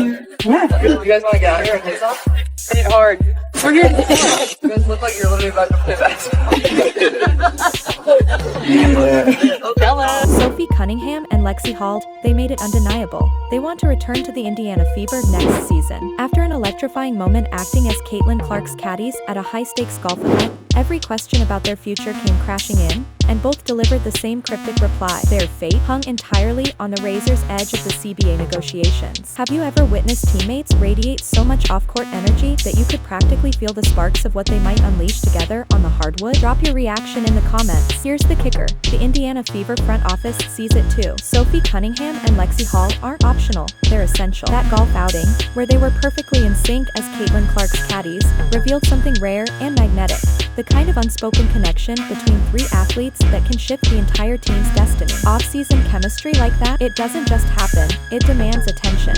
You guys want to get out here and play some? Hit it hard. We're here. You guys look like you're literally about to play basketball. Hello. Sophie Cunningham and Lexie Hall, they made it undeniable. They want to return to the Indiana Fever next season. After an electrifying moment acting as Caitlin Clark's caddies at a high-stakes golf event, every question about their future came crashing in, and both delivered the same cryptic reply. Their fate hung entirely on the razor's edge of the CBA negotiations. Have you ever witnessed teammates radiate so much off-court energy that you could practically feel the sparks of what they might unleash together on the hardwood? Drop your reaction in the comments. Here's the kicker. The Indiana Fever front office sees it too. Sophie Cunningham and Lexie Hall aren't optional, they're essential. That golf outing, where they were perfectly in sync as Caitlin Clark's caddies, revealed something rare and magnetic. The kind of unspoken connection between three athletes that can shift the entire team's destiny. Off-season chemistry like that, it doesn't just happen, it demands attention.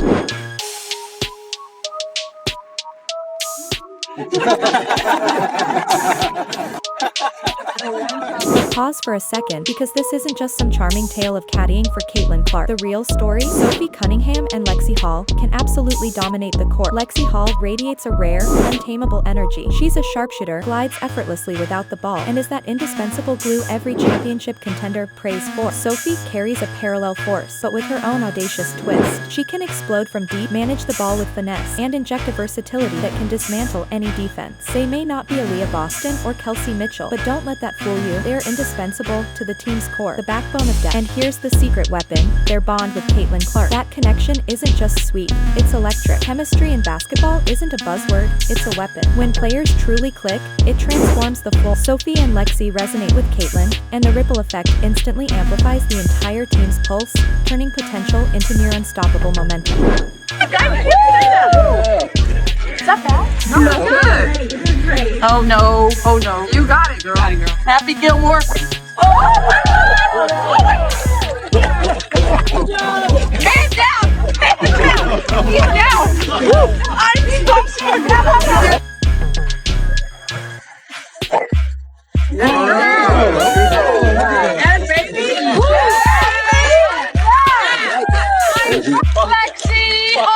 Pause for a second, because this isn't just some charming tale of caddying for Caitlin Clark. The real story? Sophie Cunningham and Lexie Hall can absolutely dominate the court. Lexie Hall radiates a rare, untamable energy. She's a sharpshooter, glides effortlessly without the ball, and is that indispensable glue every championship contender prays for. Sophie carries a parallel force, but with her own audacious twist. She can explode from deep, manage the ball with finesse, and inject a versatility that can dismantle any defense. They may not be Aaliyah Boston or Kelsey Mitchell, but don't let that fool you. They are indispensable to the team's core, the backbone of depth. And here's the secret weapon, their bond with Caitlin Clark. That connection isn't just sweet, it's electric. Chemistry in basketball isn't a buzzword, it's a weapon. When players truly click, it transforms the full. Sophie and Lexie resonate with Caitlin, and the ripple effect instantly amplifies the entire team's pulse, turning potential into near unstoppable momentum. Is that bad? No, good. Great. Oh no, oh no. You got it, girl. Happy Gilmore. Man down! Man down! He's down! I'm so scared. And baby! Lexie! Oh!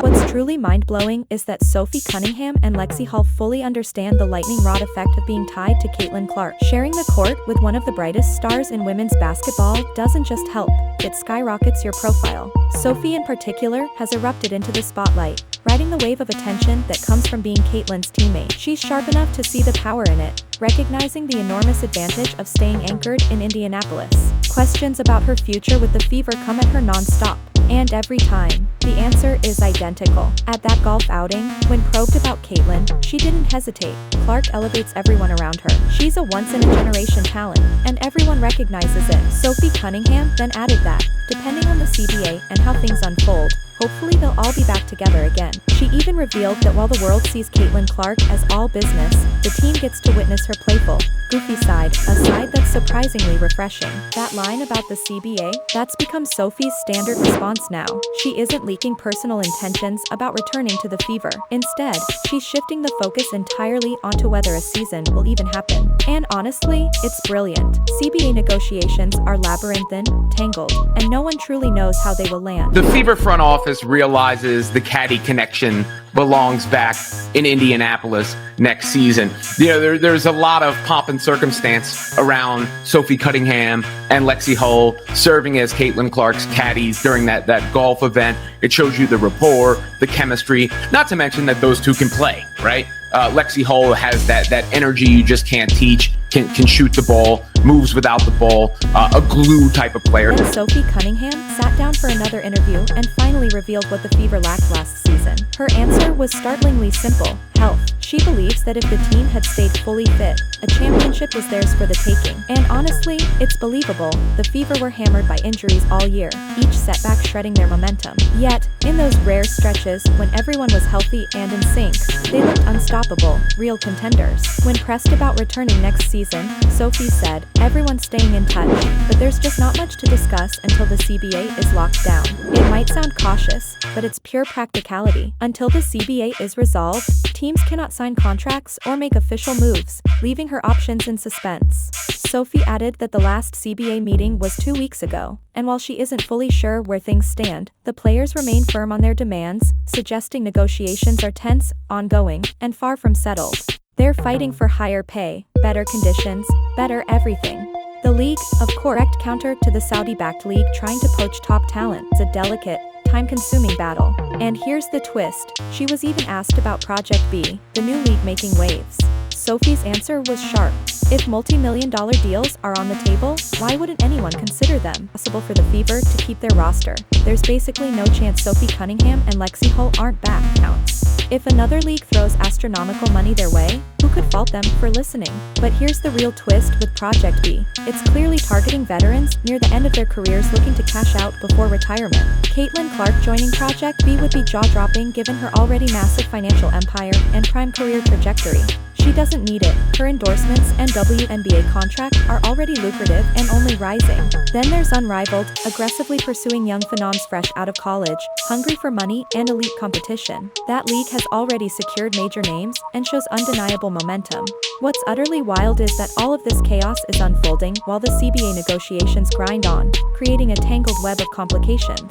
What's truly mind-blowing is that Sophie Cunningham and Lexie Hall fully understand the lightning rod effect of being tied to Caitlin Clark. Sharing the court with one of the brightest stars in women's basketball doesn't just help, it skyrockets your profile. Sophie in particular has erupted into the spotlight, riding the wave of attention that comes from being Caitlin's teammate. She's sharp enough to see the power in it, recognizing the enormous advantage of staying anchored in Indianapolis. Questions about her future with the Fever come at her non-stop. And every time, the answer is identical. At that golf outing, when probed about Caitlin, she didn't hesitate. Clark elevates everyone around her. She's a once-in-a-generation talent, and everyone recognizes it. Sophie Cunningham then added that, depending on the CBA and how things unfold, hopefully they'll all be back together again. She even revealed that while the world sees Caitlin Clark as all business, the team gets to witness her playful, goofy side, a side that's surprisingly refreshing. That line about the CBA, that's become Sophie's standard response now. She isn't leaking personal intentions about returning to the Fever. Instead, she's shifting the focus entirely onto whether a season will even happen. And honestly, it's brilliant. CBA negotiations are labyrinthine, tangled, and no one truly knows how they will land. The Fever front office realizes the caddy connection belongs back in Indianapolis next season. You know, there's a lot of pomp and circumstance around Sophie Cunningham and Lexie Hall serving as Caitlin Clark's caddies during that golf event. It shows you the rapport, the chemistry, not to mention that those two can play, right? Lexie Hall has that energy you just can't teach, can shoot the ball, moves without the ball, a glue type of player. Then Sophie Cunningham sat down for another interview and finally revealed what the Fever lacked last season. Her answer was startlingly simple: health. She believes that if the team had stayed fully fit, a championship was theirs for the taking. And honestly, it's believable. The Fever were hammered by injuries all year, each setback shredding their momentum. Yet, in those rare stretches when everyone was healthy and in sync, they looked unstoppable, real contenders. When pressed about returning next season, Sophie said, "Everyone's staying in touch, but there's just not much to discuss until the CBA is locked down." It might sound cautious, but it's pure practicality. Until the CBA is resolved, teams cannot sign contracts or make official moves, leaving her options in suspense. Sophie added that the last CBA meeting was 2 weeks ago, and while she isn't fully sure where things stand, the players remain firm on their demands, suggesting negotiations are tense, ongoing, and far from settled. They're fighting for higher pay, better conditions, better everything. The league, of course, direct counter to the Saudi-backed league trying to poach top talent, is a delicate, time-consuming battle. And here's the twist, she was even asked about Project B, the new league making waves. Sophie's answer was sharp. If multi-million-dollar deals are on the table, why wouldn't anyone consider them? Possible for the Fever to keep their roster. There's basically no chance Sophie Cunningham and Lexie Hull aren't back. Counts. If another league throws astronomical money their way, who could fault them for listening? But here's the real twist with Project B. It's clearly targeting veterans near the end of their careers looking to cash out before retirement. Caitlin Clark joining Project B would be jaw-dropping given her already massive financial empire and prime career trajectory. She doesn't need it. Her endorsements and WNBA contract are already lucrative and only rising. Then there's Unrivaled, aggressively pursuing young phenoms fresh out of college, hungry for money and elite competition. That league has already secured major names and shows undeniable momentum. What's utterly wild is that all of this chaos is unfolding while the CBA negotiations grind on, creating a tangled web of complications.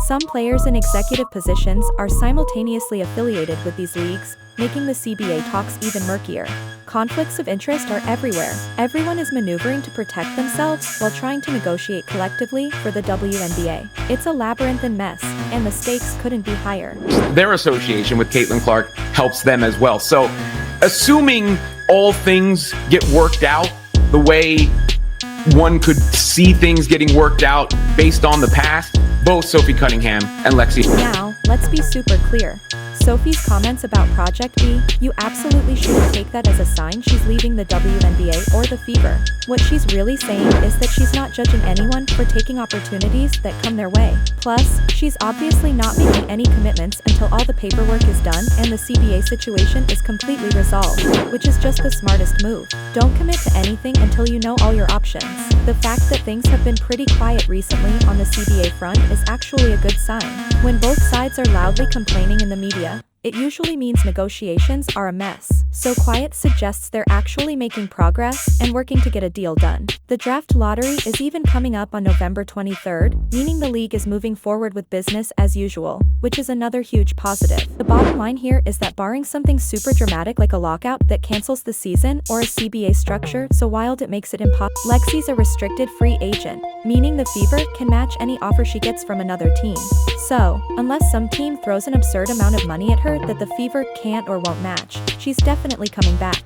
Some players in executive positions are simultaneously affiliated with these leagues, making the CBA talks even murkier. Conflicts of interest are everywhere. Everyone is maneuvering to protect themselves while trying to negotiate collectively for the WNBA. It's a labyrinthine mess, and the stakes couldn't be higher. Their association with Caitlin Clark helps them as well. So, assuming all things get worked out the way one could see things getting worked out based on the past, both Sophie Cunningham and Lexie. Now, let's be super clear. Sophie's comments about Project B, you absolutely shouldn't take that as a sign she's leaving the WNBA or the Fever. What she's really saying is that she's not judging anyone for taking opportunities that come their way. Plus, she's obviously not making any commitments until all the paperwork is done and the CBA situation is completely resolved, which is just the smartest move. Don't commit to anything until you know all your options. The fact that things have been pretty quiet recently on the CBA front is actually a good sign. When both sides are loudly complaining in the media, it usually means negotiations are a mess. So quiet suggests they're actually making progress and working to get a deal done. The draft lottery is even coming up on November 23rd, meaning the league is moving forward with business as usual, which is another huge positive. The bottom line here is that barring something super dramatic like a lockout that cancels the season or a CBA structure so wild it makes it impossible, Lexie's a restricted free agent, meaning the Fever can match any offer she gets from another team. So, unless some team throws an absurd amount of money at her that the Fever can't or won't match, she's definitely coming back.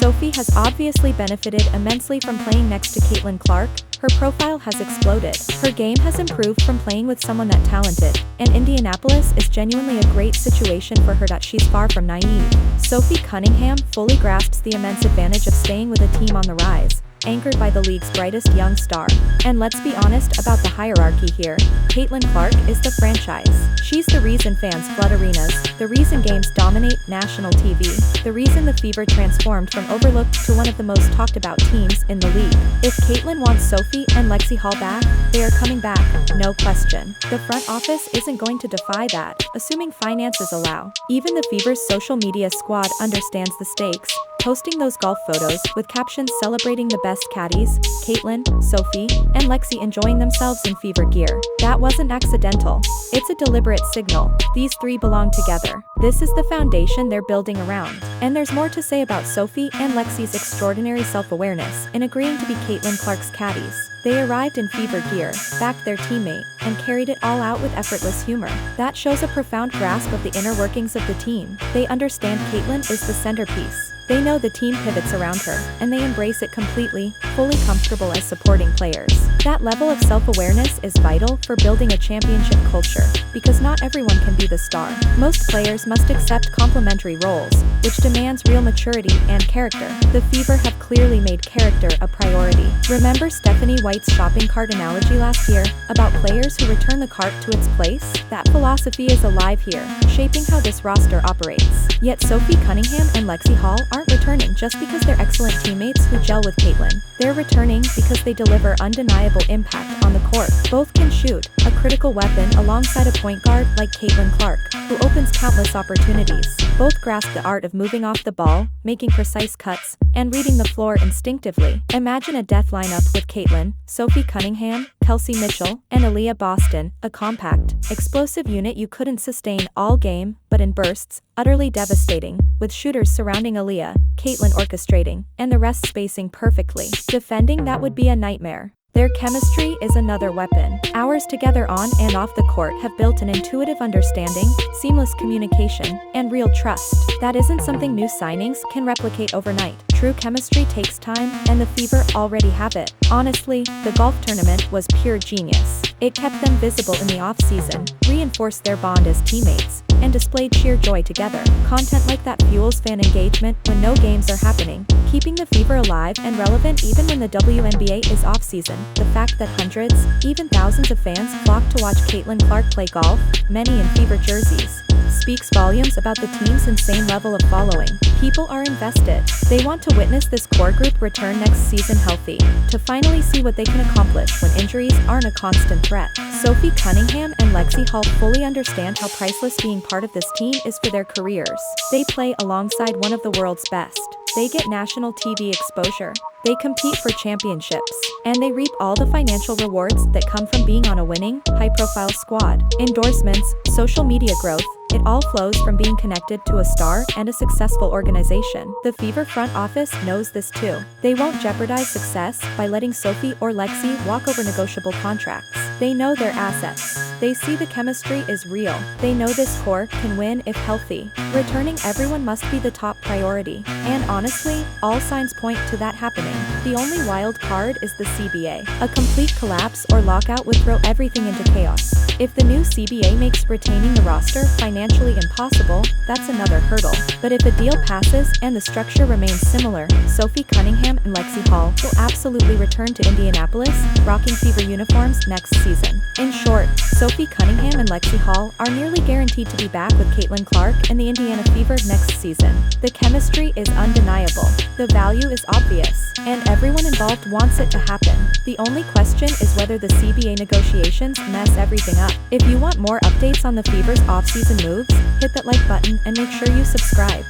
Sophie has obviously benefited immensely from playing next to Caitlin Clark. Her profile has exploded. Her game has improved from playing with someone that talented, and Indianapolis is genuinely a great situation for her. She's far from naive. Sophie Cunningham fully grasps the immense advantage of staying with a team on the rise, anchored by the league's brightest young star. And let's be honest about the hierarchy here. Caitlin Clark is the franchise. She's the reason fans flood arenas, the reason games dominate national TV, the reason the Fever transformed from overlooked to one of the most talked about teams in the league. If Caitlin wants Sophie and Lexie Hull back, they are coming back, no question. The front office isn't going to defy that, assuming finances allow. Even the Fever's social media squad understands the stakes, posting those golf photos with captions celebrating the best caddies, Caitlin, Sophie, and Lexie enjoying themselves in Fever gear. That wasn't accidental. It's a deliberate signal. These three belong together. This is the foundation they're building around. And there's more to say about Sophie and Lexie's extraordinary self-awareness in agreeing to be Caitlin Clark's caddies. They arrived in Fever gear, backed their teammate, and carried it all out with effortless humor. That shows a profound grasp of the inner workings of the team. They understand Caitlin is the centerpiece. They know the team pivots around her, and they embrace it completely, fully comfortable as supporting players. That level of self-awareness is vital for building a championship culture, because not everyone can be the star. Most players must accept complementary roles, which demands real maturity and character. The Fever have clearly made character a priority. Remember Stephanie White's shopping cart analogy last year, about players who return the cart to its place? That philosophy is alive here, shaping how this roster operates. Yet Sophie Cunningham and Lexie Hull aren't returning just because they're excellent teammates who gel with Caitlyn. They're returning because they deliver undeniable impact on the court. Both can shoot, a critical weapon alongside a point guard like Caitlyn Clark, who opens countless opportunities. Both grasp the art of moving off the ball, making precise cuts, and reading the floor instinctively. Imagine a death lineup with Caitlyn, Sophie Cunningham, Kelsey Mitchell, and Aaliyah Boston, a compact, explosive unit you couldn't sustain all game, but in bursts, utterly devastating, with shooters surrounding Aaliyah, Caitlyn orchestrating, and the rest spacing perfectly. Defending that would be a nightmare. Their chemistry is another weapon. Hours together on and off the court have built an intuitive understanding, seamless communication, and real trust. That isn't something new signings can replicate overnight. True chemistry takes time, and the Fever already have it. Honestly, the golf tournament was pure genius. It kept them visible in the off-season, reinforced their bond as teammates, and displayed sheer joy together. Content like that fuels fan engagement when no games are happening, keeping the Fever alive and relevant even when the WNBA is off-season. The fact that hundreds, even thousands of fans flock to watch Caitlyn Clark play golf, many in Fever jerseys, speaks volumes about the team's insane level of following. People are invested. They want to witness this core group return next season healthy, to finally see what they can accomplish when injuries aren't a constant threat. Sophie Cunningham and Lexie Hall fully understand how priceless being part of this team is for their careers. They play alongside one of the world's best. They get national TV exposure. They compete for championships, and they reap all the financial rewards that come from being on a winning, high-profile squad. Endorsements, social media growth, it all flows from being connected to a star and a successful organization. The Fever front office knows this too. They won't jeopardize success by letting Sophie or Lexie walk over negotiable contracts. They know their assets. They see the chemistry is real. They know this core can win if healthy. Returning everyone must be the top priority. And honestly, all signs point to that happening. The only wild card is the CBA. A complete collapse or lockout would throw everything into chaos. If the new CBA makes retaining the roster financially impossible, that's another hurdle. But if a deal passes and the structure remains similar, Sophie Cunningham and Lexie Hall will absolutely return to Indianapolis, rocking Fever uniforms next season. In short, Sophie Cunningham and Lexie Hall are nearly guaranteed to be back with Caitlyn Clark and the Indiana Fever next season. The chemistry is undeniable, the value is obvious, and everyone involved wants it to happen. The only question is whether the CBA negotiations mess everything up. If you want more updates on the Fever's off-season moves, hit that like button and make sure you subscribe.